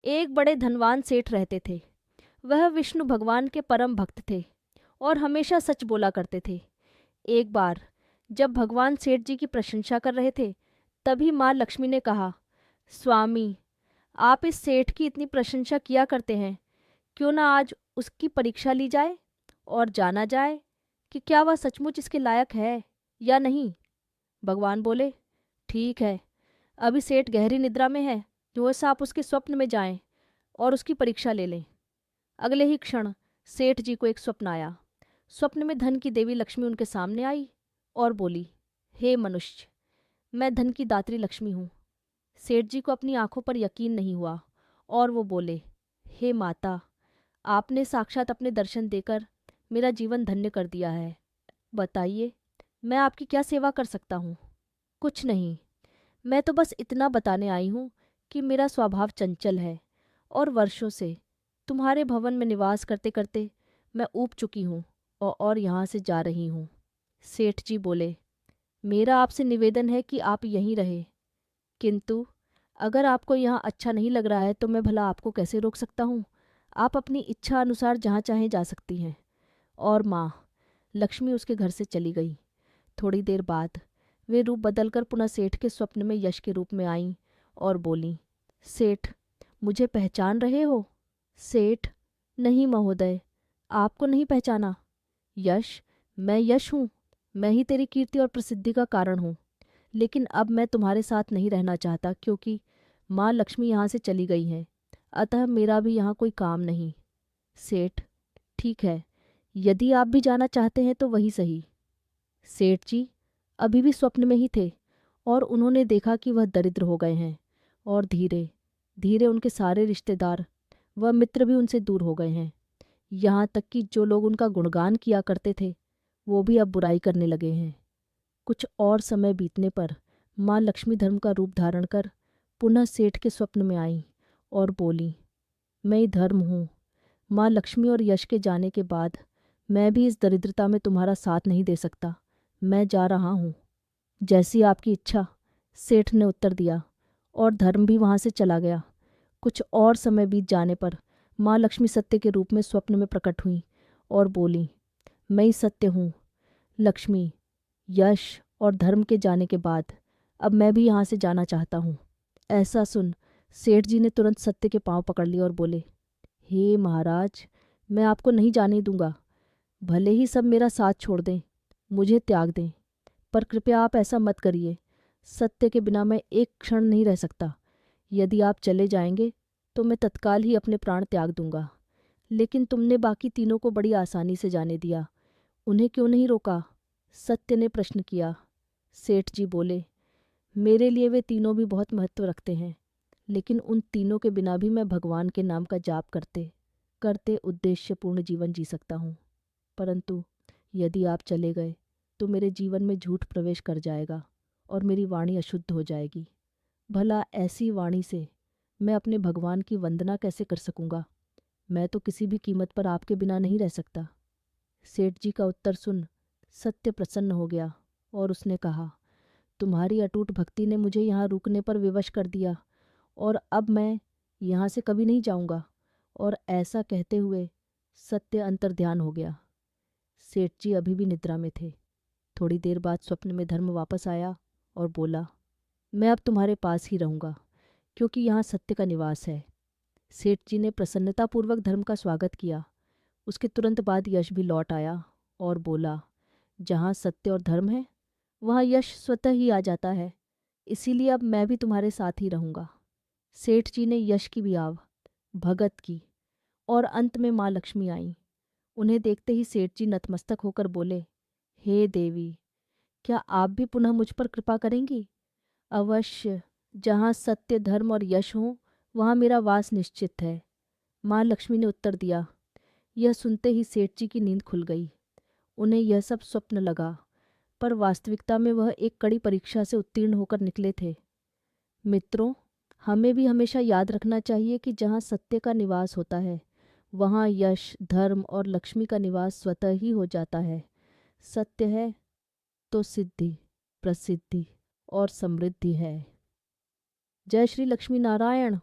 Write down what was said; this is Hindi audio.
एक बड़े धनवान सेठ रहते थे। वह विष्णु भगवान के परम भक्त थे और हमेशा सच बोला करते थे। एक बार जब भगवान सेठ जी की प्रशंसा कर रहे थे, तभी माँ लक्ष्मी ने कहा, स्वामी, आप इस सेठ की इतनी प्रशंसा किया करते हैं, क्यों ना आज उसकी परीक्षा ली जाए और जाना जाए कि क्या वह सचमुच इसके लायक है या नहीं। भगवान बोले, ठीक है, अभी सेठ गहरी निद्रा में है, जो आप उसके स्वप्न में जाएं और उसकी परीक्षा ले लें। अगले ही क्षण सेठ जी को एक स्वप्न आया। स्वप्न में धन की देवी लक्ष्मी उनके सामने आई और बोली, हे मनुष्य, मैं धन की दात्री लक्ष्मी हूँ। सेठ जी को अपनी आंखों पर यकीन नहीं हुआ और वो बोले, हे माता, आपने साक्षात अपने दर्शन देकर मेरा जीवन धन्य कर दिया है। बताइए, मैं आपकी क्या सेवा कर सकता हूँ। कुछ नहीं, मैं तो बस इतना बताने आई हूँ कि मेरा स्वभाव चंचल है और वर्षों से तुम्हारे भवन में निवास करते करते मैं ऊब चुकी हूँ और यहाँ से जा रही हूँ। सेठ जी बोले, मेरा आपसे निवेदन है कि आप यहीं रहे, किंतु अगर आपको यहाँ अच्छा नहीं लग रहा है तो मैं भला आपको कैसे रोक सकता हूँ। आप अपनी इच्छा अनुसार जहाँ चाहें जा सकती हैं। और माँ लक्ष्मी उसके घर से चली गई। थोड़ी देर बाद वे रूप बदलकर पुनः सेठ के स्वप्न में यश के रूप में आईं और बोलीं, सेठ, मुझे पहचान रहे हो। सेठ, नहीं महोदय, आपको नहीं पहचाना। यश, मैं यश हूँ। मैं ही तेरी कीर्ति और प्रसिद्धि का कारण हूँ। लेकिन अब मैं तुम्हारे साथ नहीं रहना चाहता, क्योंकि माँ लक्ष्मी यहाँ से चली गई हैं। अतः मेरा भी यहाँ कोई काम नहीं। सेठ, ठीक है, यदि आप भी जाना चाहते हैं तो वही सही। सेठ जी अभी भी स्वप्न में ही थे और उन्होंने देखा कि वह दरिद्र हो गए हैं और धीरे धीरे उनके सारे रिश्तेदार व मित्र भी उनसे दूर हो गए हैं। यहाँ तक कि जो लोग उनका गुणगान किया करते थे, वो भी अब बुराई करने लगे हैं। कुछ और समय बीतने पर माँ लक्ष्मी धर्म का रूप धारण कर पुनः सेठ के स्वप्न में आई और बोली, मैं ही धर्म हूँ। माँ लक्ष्मी और यश के जाने के बाद मैं भी इस दरिद्रता में तुम्हारा साथ नहीं दे सकता। मैं जा रहा हूँ। जैसी आपकी इच्छा, सेठ ने उत्तर दिया और धर्म भी वहाँ से चला गया। कुछ और समय बीत जाने पर माँ लक्ष्मी सत्य के रूप में स्वप्न में प्रकट हुई और बोली, मैं ही सत्य हूँ। लक्ष्मी, यश और धर्म के जाने के बाद अब मैं भी यहाँ से जाना चाहता हूँ। ऐसा सुन सेठ जी ने तुरंत सत्य के पांव पकड़ लिए और बोले, हे महाराज, मैं आपको नहीं जाने दूंगा। भले ही सब मेरा साथ छोड़ दें, मुझे त्याग दें, पर कृपया आप ऐसा मत करिए। सत्य के बिना मैं एक क्षण नहीं रह सकता। यदि आप चले जाएंगे तो मैं तत्काल ही अपने प्राण त्याग दूंगा। लेकिन तुमने बाकी तीनों को बड़ी आसानी से जाने दिया, उन्हें क्यों नहीं रोका? सत्य ने प्रश्न किया। सेठ जी बोले, मेरे लिए वे तीनों भी बहुत महत्व रखते हैं, लेकिन उन तीनों के बिना भी मैं भगवान के नाम का जाप करते करते उद्देश्यपूर्ण जीवन जी सकता हूँ। परंतु यदि आप चले गए तो मेरे जीवन में झूठ प्रवेश कर जाएगा और मेरी वाणी अशुद्ध हो जाएगी। भला ऐसी वाणी से मैं अपने भगवान की वंदना कैसे कर सकूंगा? मैं तो किसी भी कीमत पर आपके बिना नहीं रह सकता। सेठ जी का उत्तर सुन सत्य प्रसन्न हो गया और उसने कहा, तुम्हारी अटूट भक्ति ने मुझे यहाँ रुकने पर विवश कर दिया और अब मैं यहाँ से कभी नहीं जाऊँगा। और ऐसा कहते हुए सत्य अंतर्ध्यान हो गया। सेठ जी अभी भी निद्रा में थे। थोड़ी देर बाद स्वप्न में धर्म वापस आया और बोला, मैं अब तुम्हारे पास ही रहूँगा, क्योंकि यहाँ सत्य का निवास है। सेठ जी ने प्रसन्नतापूर्वक धर्म का स्वागत किया। उसके तुरंत बाद यश भी लौट आया और बोला, जहाँ सत्य और धर्म है वहाँ यश स्वतः ही आ जाता है, इसीलिए अब मैं भी तुम्हारे साथ ही रहूँगा। सेठ जी ने यश की भी आव भगत की और अंत में माँ लक्ष्मी आई। उन्हें देखते ही सेठ जी नतमस्तक होकर बोले, हे देवी, क्या आप भी पुनः मुझ पर कृपा करेंगी? अवश्य, जहाँ सत्य, धर्म और यश हो वहाँ मेरा वास निश्चित है। माँ लक्ष्मी ने उत्तर दिया। यह सुनते ही सेठ जी की नींद खुल गई। उन्हें यह सब स्वप्न लगा, पर वास्तविकता में वह एक कड़ी परीक्षा से उत्तीर्ण होकर निकले थे। मित्रों, हमें भी हमेशा याद रखना चाहिए कि जहाँ सत्य का निवास होता है वहाँ यश, धर्म और लक्ष्मी का निवास स्वतः ही हो जाता है। सत्य है तो सिद्धि, प्रसिद्धि और समृद्धि है। जय श्री लक्ष्मी नारायण।